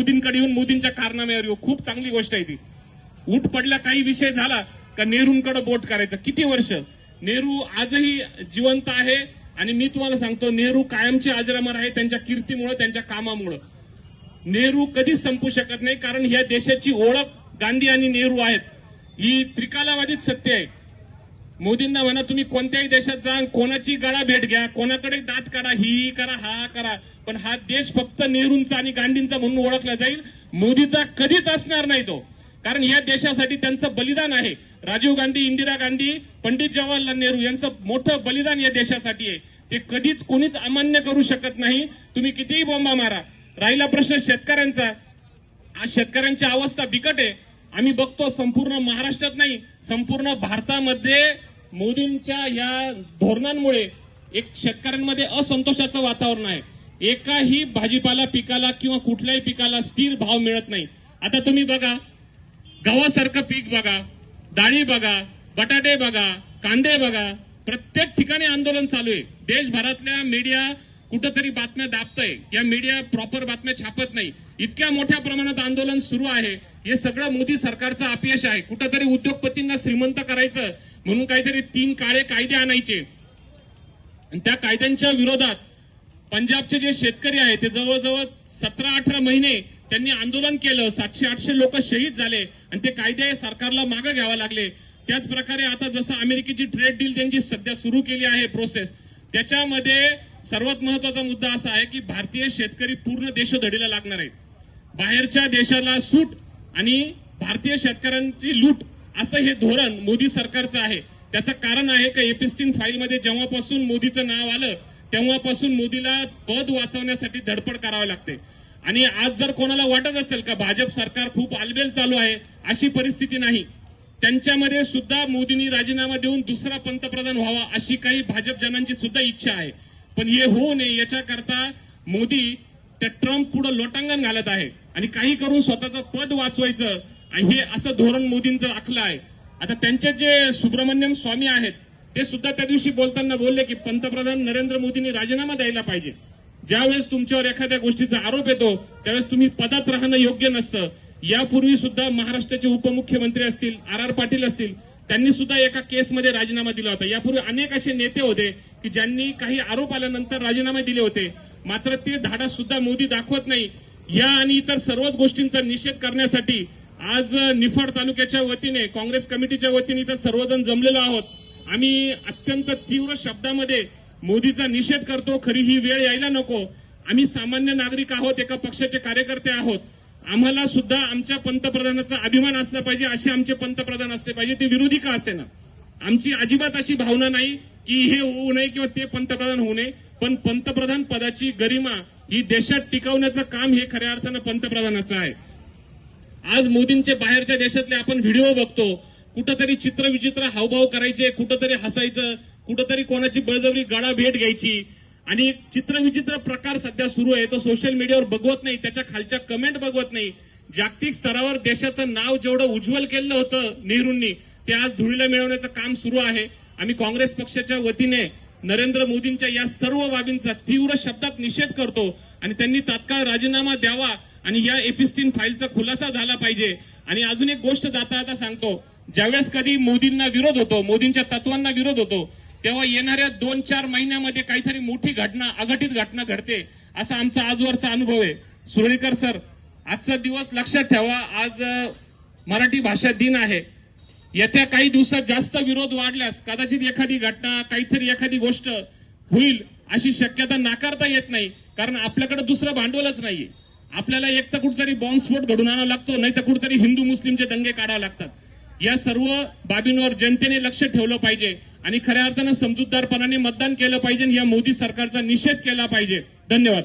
मोदींकडे येऊन मोदींच्या कारनाम्यावर येऊ, खूप चांगली गोष्ट आहे ती. उठ पडला काही विषय झाला का नेहरूंकडे बोट करायचं. किती वर्ष नेहरू आजही जिवंत आहे आणि मी तुम्हाला सांगतो नेहरू कायमचे अजरामर आहे त्यांच्या कीर्तीमुळे, त्यांच्या कामामुळे. नेहरू कधीच संपू शकत नाही, कारण या देशाची ओळख गांधी आणि नेहरू आहेत. ही त्रिकालावादीच सत्य आहे. मोदींना म्हणा तुम्ही कोणत्याही देशात जा, कोणाची गळा भेट घ्या, कोणाकडे दात काढा, ही करा, हा करा, पण हा देश फक्त नेहरूंचा आणि गांधींचा म्हणून ओळखला जाईल. मोदीचा कधीच असणार नाही तो, कारण या देशासाठी त्यांचं बलिदान आहे. राजीव गांधी, इंदिरा गांधी, पंडित जवाहरलाल नेहरू यांचं मोठं बलिदान या देशासाठी आहे. ते कधीच कोणीच अमान्य करू शकत नाही. तुम्ही कितीही बोंबा मारा. राहिला प्रश्न शेतकऱ्यांचा, आज शेतकऱ्यांची अवस्था बिकट आहे. आम्ही बघतो संपूर्ण महाराष्ट्रात नाही, संपूर्ण भारतामध्ये मोदींच्या या धोरणांमुळे एक शेतकऱ्यांमध्ये असंतोषाचं वातावरण आहे. एकाही भाजीपाला पिकाला किंवा कुठल्याही पिकाला स्थिर भाव मिळत नाही. आता तुम्ही बघा, गव्हासारखं पीक बघा, डाळी बघा, बटाटे बघा, कांदे बघा, प्रत्येक ठिकाणी आंदोलन चालू आहे. देशभरातल्या मीडिया कुठंतरी बातम्या दाबतंय, या मीडिया प्रॉपर बातम्या छापत नाही. इतक्या मोठ्या प्रमाणात आंदोलन सुरू आहे. हे सगळं मोदी सरकारचं अपयश आहे. कुठंतरी उद्योगपतींना श्रीमंत करायचं म्हणून काहीतरी 3 काळे कायदे आणायचे, आणि त्या कायद्यांच्या विरोधात पंजाबचे जे शेतकरी आहेत ते जवळजवळ 17-18 महिने त्यांनी आंदोलन केलं. 700-800 लोक शहीद झाले आणि ते कायदे सरकारला मागे घ्यावे लागले. त्याच प्रकारे आता जसं अमेरिकेची ट्रेड डील त्यांची सध्या सुरू केली आहे प्रोसेस, त्याच्यामध्ये सर्वात महत्वाचा मुद्दा असा आहे की भारतीय शेतकरी पूर्ण देशोधडीला लागणार आहे. बाहेरच्या देशाला सूट आणि भारतीय शेतकऱ्यांची लूट असं हे धोरण मोदी सरकारचं आहे. त्याचं कारण आहे की एपिस्टिन फाईलमध्ये जेव्हापासून मोदीचं नाव आलं तेव्हापासून मोदीला पद वाचवण्यासाठी धडपड करावी लागते. आणि आज जर कोणाला वाटत असेल का भाजप सरकार खूप आलबेल चालू आहे, अशी परिस्थिती नाही. त्यांच्यामध्ये सुद्धा मोदींनी राजीनामा देऊन दुसरा पंतप्रधान व्हावा अशी काही भाजप जनांची सुद्धा इच्छा आहे. पण हे होऊ नये याच्याकरता मोदी त्या ट्रम्प पुढे लोटांगण घालत आहे आणि काही करून स्वतःचं पद वाचवायचं, हे असं धोरण मोदींचं आखलं आहे. आता त्यांचे जे सुब्रमण्यम स्वामी आहेत ते सुद्धा त्या दिवशी बोलताना बोलले की पंतप्रधान नरेंद्र मोदींनी राजीनामा द्यायला पाहिजे. ज्यावेळेस तुमच्यावर एखाद्या गोष्टीचा आरोप येतो त्यावेळेस तुम्ही पदात राहणं योग्य नसतं. यापूर्वी सुद्धा महाराष्ट्राचे उपमुख्यमंत्री असतील, आर पाटील असतील, त्यांनी सुद्धा एका केसमध्ये राजीनामा दिला होता. यापूर्वी अनेक असे नेते होते की ज्यांनी काही आरोप आल्यानंतर राजीनामे दिले होते, मात्र ते धाडस सुद्धा मोदी दाखवत नाही. या आणि इतर सर्वच गोष्टींचा निषेध करण्यासाठी आज निफाड तालुक्याच्या वतीने काँग्रेस कमिटीच्या वतीने इथं सर्वजण जमलेलो आहोत. आम्ही अत्यंत तीव्र शब्दामध्ये मोदीचा निषेध करतो. खरी ही वेळ यायला नको. आम्ही सामान्य नागरिक आहोत, एका पक्षाचे कार्यकर्ते आहोत. आम्हाला सुद्धा आमच्या पंतप्रधानाचा अभिमान असला पाहिजे, असे आमचे पंतप्रधान असले पाहिजे, ते विरोधी का असेना. आमची अजिबात अशी भावना नाही की हे होऊ नये किंवा ते पंतप्रधान होऊ नये, पण पंतप्रधान पदाची गरिमा ही देशात टिकवण्याचं काम हे खऱ्या अर्थानं पंतप्रधानाचं आहे. आज मोदींचे बाहेरच्या देशातले आपण व्हिडिओ बघतो, कुठंतरी चित्रविचित्र हावभाव करायचे, कुठंतरी हसायचं, कुठंतरी कोणाची बळजबरी गळा भेट घ्यायची, आणि चित्रविचित्र प्रकार सध्या सुरू आहे. तो सोशल मीडियावर बघवत नाही, त्याच्या खालच्या कमेंट बघवत नाही. जागतिक स्तरावर देशाचं नाव जेवढं उज्ज्वल केलं होतं नेहरूंनी, ते आज धुळीला मिळवण्याचं काम सुरू आहे. आम्ही काँग्रेस पक्षाच्या वतीने नरेंद्र मोदींच्या या सर्व बाबींचा तीव्र शब्दात निषेध करतो आणि त्यांनी तात्काळ राजीनामा द्यावा आणि या एपिस्टिन फाईलचा खुलासा झाला पाहिजे. आणि अजून एक गोष्ट जाता सांगतो, ज्यावेळेस कधी मोदींना विरोध होतो, मोदींच्या तत्वांना विरोध होतो, तेव्हा येणाऱ्या 2-4 महिन्यामध्ये काहीतरी मोठी घटना, अघटित घटना घडते, असा आमचा आजवरचा अनुभव आहे. सुरळीकर सर, आजचा दिवस लक्षात ठेवा. आज मराठी भाषा दिन आहे. येत्या काही दिवसात जास्त विरोध वाढल्यास कदाचित एखादी घटना, काहीतरी एखादी गोष्ट होईल अशी शक्यता नाकारता येत नाही, कारण आपल्याकडे दुसरं भांडवलच नाहीये. आपल्याला एक तर कुठेतरी बॉम्बस्फोट घडून आणावा लागतो, नाही तर कुठेतरी हिंदू मुस्लिमचे दंगे काढावे लागतात. या सर्व बाबींवर जनतेने लक्ष ठेवलं पाहिजे आणि खऱ्या अर्थानं समजूतदारपणाने मतदान केलं पाहिजे. या मोदी सरकारचा निषेध केला पाहिजे. धन्यवाद.